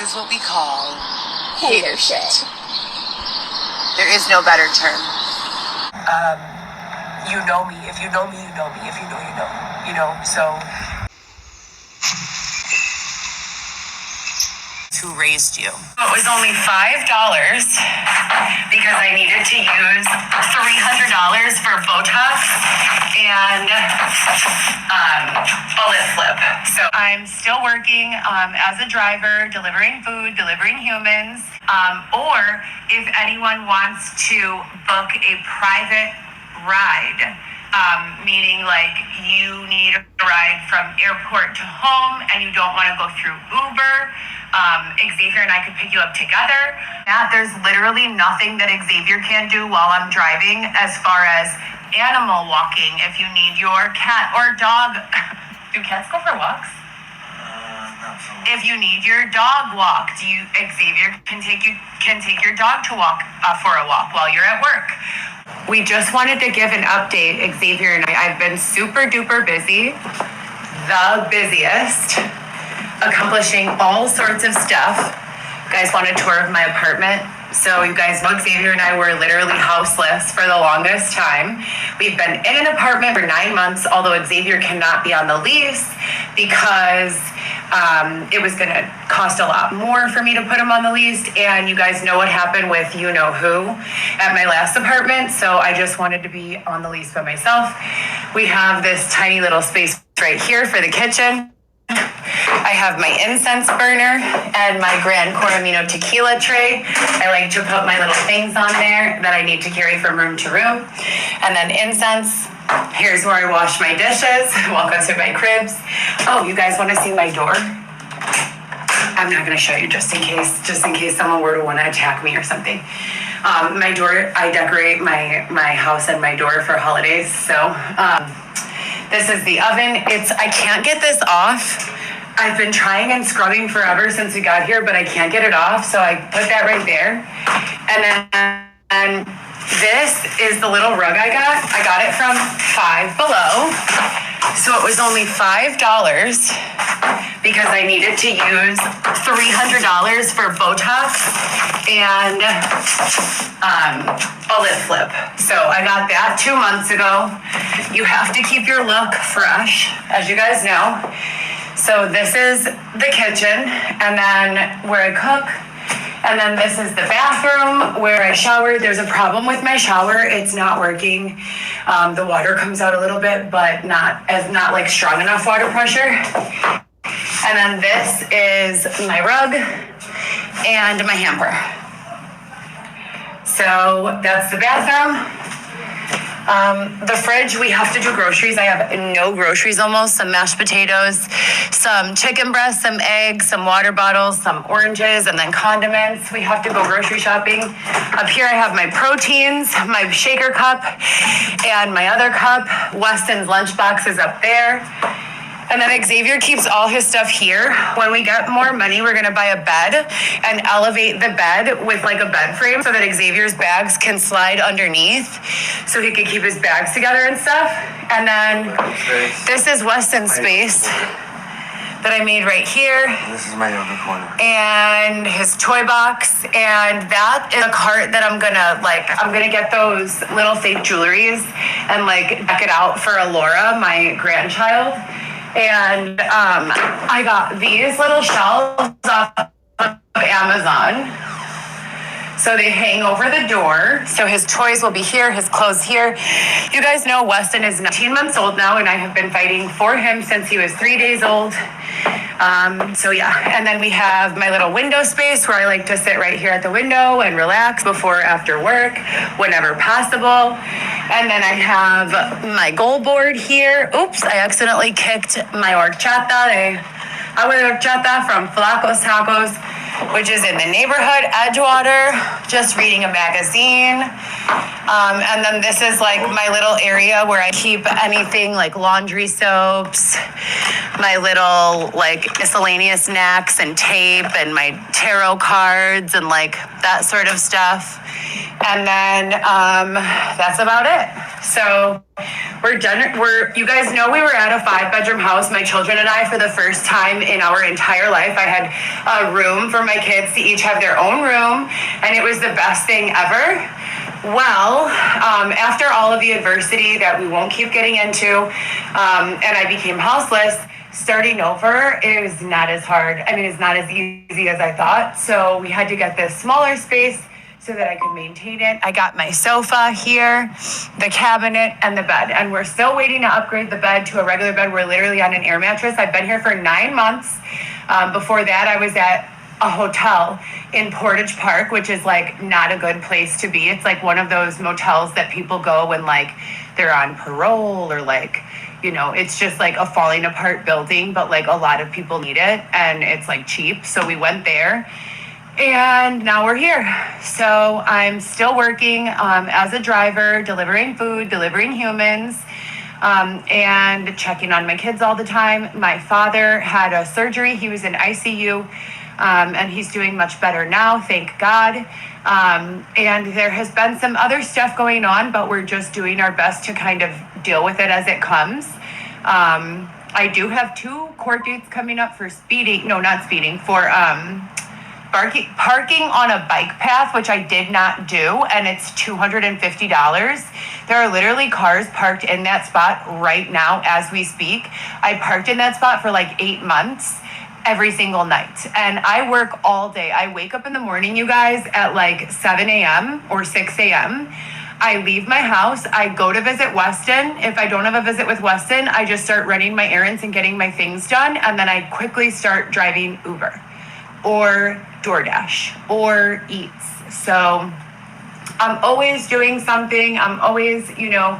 is what we call hater shit. There is no better term. You know me. If you know me, you know me. If you know, you know. You know, so. Who raised you? It was only $5 because I needed to use $300 for Botox and a lip flip. So I'm still working as a driver, delivering food, delivering humans. Or if anyone wants to book a private ride, meaning like you need a ride from airport to home and you don't want to go through Uber, Xavier and I could pick you up together. There's literally nothing that Xavier can do while I'm driving as far as animal walking. If you need your cat or dog, do cats go for walks? If you need your dog walked, Xavier can take your dog to walk for a walk while you're at work. We just wanted to give an update, Xavier and I've been super duper busy, the busiest, accomplishing all sorts of stuff. You guys want a tour of my apartment? So you guys know Xavier and I were literally houseless for the longest time. We've been in an apartment for 9 months, although Xavier cannot be on the lease because it was going to cost a lot more for me to put him on the lease. And you guys know what happened with you know who at my last apartment. So I just wanted to be on the lease by myself. We have this tiny little space right here for the kitchen. I have my incense burner and my Gran Coramino tequila tray. I like to put my little things on there that I need to carry from room to room. And then incense. Here's where I wash my dishes. Welcome to my cribs. Oh, you guys want to see my door? I'm not going to show you just in case someone were to want to attack me or something. My door, I decorate my house and my door for holidays. So this is the oven. I can't get this off. I've been trying and scrubbing forever since we got here, but I can't get it off. So I put that right there. And this is the little rug I got. I got it from Five Below. So it was only $5 because I needed to use $300 for Botox and a lip flip. So I got that 2 months ago. You have to keep your look fresh, as you guys know. So this is the kitchen, and then where I cook, and then this is the bathroom where I shower. There's a problem with my shower. It's not working. The water comes out a little bit, but not like strong enough water pressure. And then this is my rug and my hamper. So that's the bathroom. The fridge, we have to do groceries. I have no groceries almost. Some mashed potatoes, some chicken breasts, some eggs, some water bottles, some oranges, and then condiments. We have to go grocery shopping. Up here I have my proteins, my shaker cup, and my other cup. Weston's lunchbox is up there. And then Xavier keeps all his stuff here. When we get more money, we're gonna buy a bed and elevate the bed with like a bed frame so that Xavier's bags can slide underneath so he can keep his bags together and stuff. And then this is Weston's space that I made right here. This is my yoga corner. And his toy box. And that is a cart that I'm gonna get those little fake jewelries and like deck it out for Alora, my grandchild. And I got these little shelves off of Amazon. So they hang over the door. So his toys will be here, his clothes here. You guys know Weston is 19 months old now, and I have been fighting for him since he was 3 days old. So yeah, and then we have my little window space where I like to sit right here at the window and relax before or after work, whenever possible. And then I have my goal board here. Oops, I accidentally kicked my horchata, agua de horchata from Flacos Tacos, which is in the neighborhood, Edgewater, just reading a magazine. And then this is like my little area where I keep anything like laundry soaps, my little like miscellaneous snacks and tape and my tarot cards and like that sort of stuff. And then that's about it. So we're done. You guys know we were at a 5-bedroom house, my children and I, for the first time in our entire life. I had a room for my kids to each have their own room, and it was the best thing ever. Well, after all of the adversity that we won't keep getting into, and I became houseless, starting over is not as hard. I mean, it's not as easy as I thought. So we had to get this smaller space so that I could maintain it. I got my sofa here, the cabinet, and the bed. And we're still waiting to upgrade the bed to a regular bed. We're literally on an air mattress. I've been here for 9 months. Before that, I was at a hotel in Portage Park, which is like not a good place to be. It's like one of those motels that people go when like they're on parole or like, you know, it's just like a falling apart building, but like a lot of people need it and it's like cheap. So we went there. And now we're here. So I'm still working as a driver, delivering food, delivering humans, and checking on my kids all the time. My father had a surgery. He was in ICU, and he's doing much better now, thank God. And there has been some other stuff going on, but we're just doing our best to kind of deal with it as it comes. I do have 2 court dates coming up for speeding. No, not speeding, for parking on a bike path, which I did not do, and it's $250. There are literally cars parked in that spot right now as we speak. I parked in that spot for like 8 months every single night, and I work all day. I wake up in the morning, you guys, at like 7 a.m. or 6 a.m. I leave my house, I go to visit Weston. If I don't have a visit with Weston, I just start running my errands and getting my things done, and then I quickly start driving Uber or DoorDash or Eats. So I'm always doing something. I'm always, you know,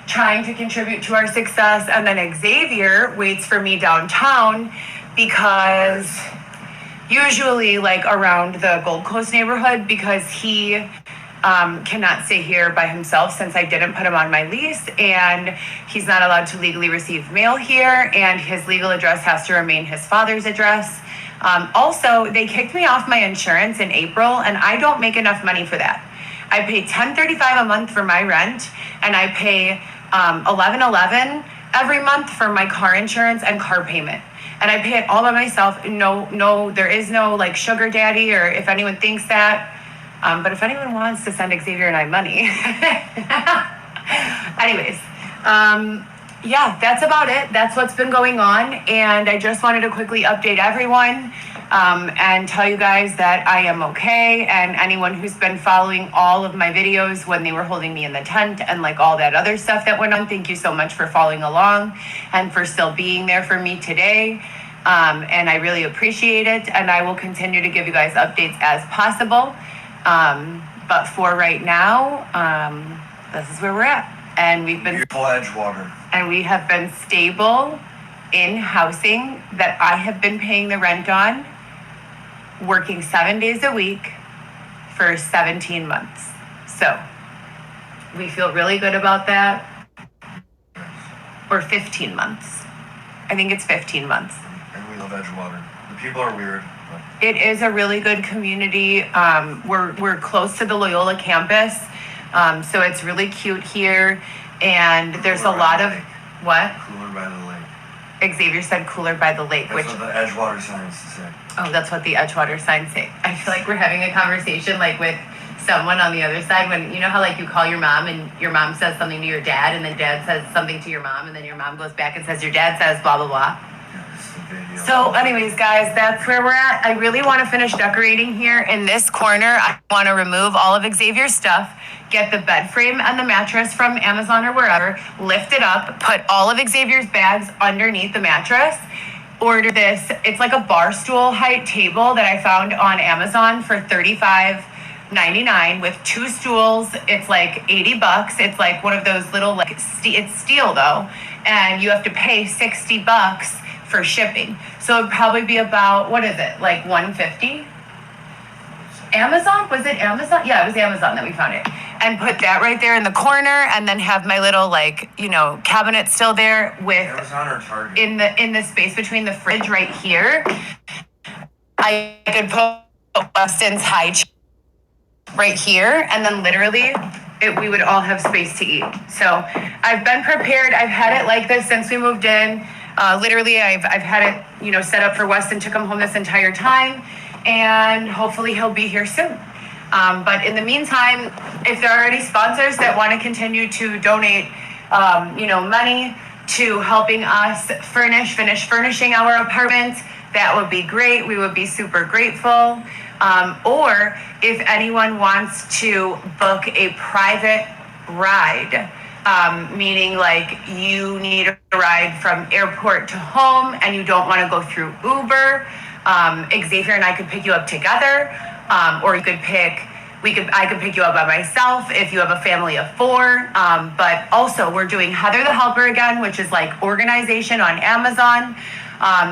trying to contribute to our success. And then Xavier waits for me downtown because usually like around the Gold Coast neighborhood, because he cannot stay here by himself since I didn't put him on my lease, and he's not allowed to legally receive mail here, and his legal address has to remain his father's address. Also, they kicked me off my insurance in April, and I don't make enough money for that. I pay $10.35 a month for my rent, and I pay $11.11 every month for my car insurance and car payment. And I pay it all by myself. No, there is no like sugar daddy, or if anyone thinks that. But if anyone wants to send Xavier and I money. Anyways, yeah, that's about it. That's what's been going on. And I just wanted to quickly update everyone and tell you guys that I am okay. And anyone who's been following all of my videos when they were holding me in the tent and like all that other stuff that went on, thank you so much for following along and for still being there for me today. And I really appreciate it. And I will continue to give you guys updates as possible. But for right now, this is where we're at. And we've been Beautiful Edgewater. And we have been stable in housing that I have been paying the rent on, working 7 days a week for 17 months. So we feel really good about that. Or 15 months. I think it's 15 months. And we love Edgewater. The people are weird. It is a really good community. We're close to the Loyola campus. So it's really cute here. And there's a lot of, what? Cooler by the lake. Xavier said cooler by the lake. That's what the Edgewater signs say. Oh, that's what the Edgewater signs say. I feel like we're having a conversation like with someone on the other side, when you know how like you call your mom and your mom says something to your dad, and then dad says something to your mom, and then your mom goes back and says your dad says blah blah blah. So anyways, guys, that's where we're at. I really want to finish decorating here in this corner. I want to remove all of Xavier's stuff, get the bed frame and the mattress from Amazon or wherever, lift it up, put all of Xavier's bags underneath the mattress, order this. It's like a bar stool height table that I found on Amazon for $35.99 with 2 stools. It's like $80. It's like one of those little, like, it's steel though, and you have to pay $60 for shipping. So it'd probably be about, what is it, like $150? Amazon? Was it Amazon? Yeah, it was Amazon that we found it. And put that right there in the corner, and then have my little, like, you know, cabinet still there with Amazon or Target? in the space between the fridge right here. I could put Weston's high chair right here, and then literally we would all have space to eat. So I've been prepared. I've had it like this since we moved in. Literally, I've had it, set up for Weston to come home this entire time, and hopefully he'll be here soon. But in the meantime, if there are any sponsors that want to continue to donate, money to helping us finish furnishing our apartment, that would be great. We would be super grateful. Or if anyone wants to book a private ride, meaning like you need a ride from airport to home and you don't want to go through Uber, Xavier and I could pick you up together, or I could pick you up by myself if you have a family of 4. But also we're doing Heather the Helper again, which is like organization on Amazon.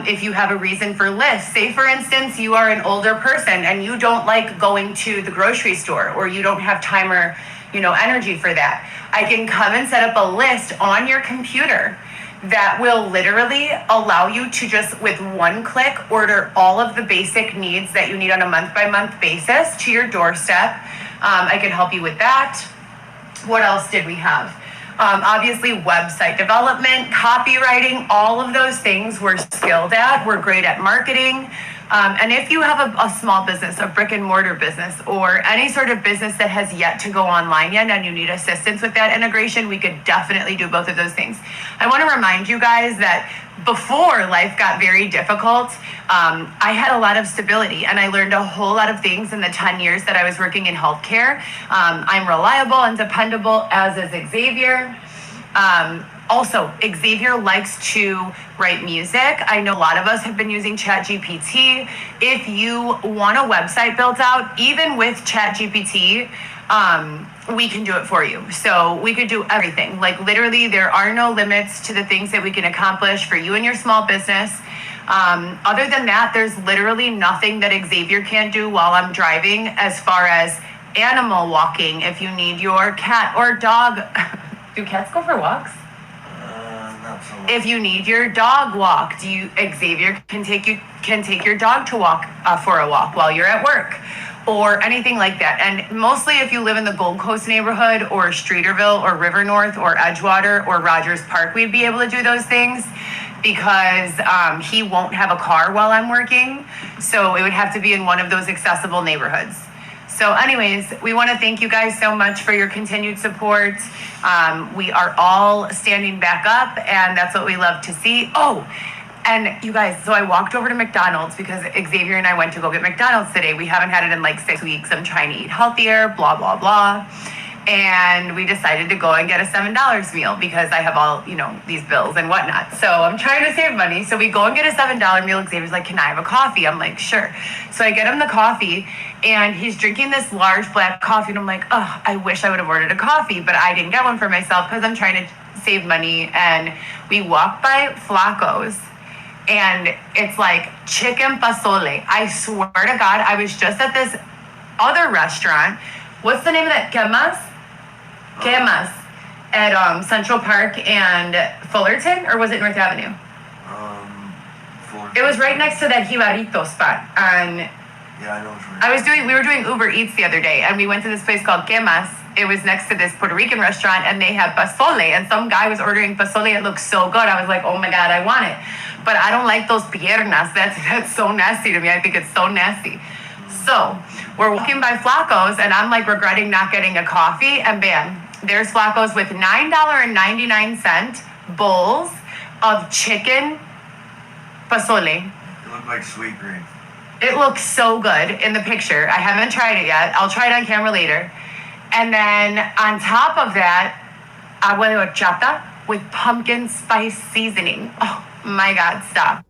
If you have a reason for lists, say for instance, you are an older person and you don't like going to the grocery store, or you don't have time or, energy for that. I can come and set up a list on your computer that will literally allow you to just with one click order all of the basic needs that you need on a month-by-month basis to your doorstep. I can help you with that. What else did we have? Obviously website development, copywriting, all of those things we're skilled at. We're great at marketing. And if you have a small business, a brick and mortar business, or any sort of business that has yet to go online yet and you need assistance with that integration, we could definitely do both of those things. I want to remind you guys that before life got very difficult, I had a lot of stability and I learned a whole lot of things in the 10 years that I was working in healthcare. I'm reliable and dependable, as is Xavier. Also, Xavier likes to write music. I know a lot of us have been using ChatGPT. If you want a website built out, even with ChatGPT, we can do it for you. So we could do everything. Like literally, there are no limits to the things that we can accomplish for you and your small business. Other than that, there's literally nothing that Xavier can't do while I'm driving as far as animal walking. If you need your cat or dog, do cats go for walks? If you need your dog walked, Xavier can take your dog to walk for a walk while you're at work, or anything like that. And mostly if you live in the Gold Coast neighborhood or Streeterville or River North or Edgewater or Rogers Park, we'd be able to do those things because he won't have a car while I'm working. So it would have to be in one of those accessible neighborhoods. So anyways, we want to thank you guys so much for your continued support. We are all standing back up, and that's what we love to see. Oh, and you guys, so I walked over to McDonald's because Xavier and I went to go get McDonald's today. We haven't had it in like 6 weeks. I'm trying to eat healthier, blah, blah, blah. And we decided to go and get a $7 meal because I have all, these bills and whatnot. So I'm trying to save money. So we go and get a $7 meal. Xavier's like, can I have a coffee? I'm like, sure. So I get him the coffee and he's drinking this large black coffee. And I'm like, oh, I wish I would have ordered a coffee, but I didn't get one for myself because I'm trying to save money. And we walk by Flacco's and it's like chicken pozole. I swear to God, I was just at this other restaurant. What's the name of that? Quemas at Central Park and Fullerton, or was it North Avenue? Fullerton. It was right next to that Jibarito spot. And yeah, I know which one. We were doing Uber Eats the other day, and we went to this place called Quemas. It was next to this Puerto Rican restaurant, and they had pozole, and some guy was ordering pozole. It looked so good. I was like, oh my God, I want it. But I don't like those piernas. That's so nasty to me. I think it's so nasty. So we're walking by Flacco's, and I'm like regretting not getting a coffee, and bam, there's Flacco's with $9.99 bowls of chicken pozole. It looked like sweet green. It looks so good in the picture. I haven't tried it yet. I'll try it on camera later. And then on top of that, agua de horchata with pumpkin spice seasoning. Oh my God, stop.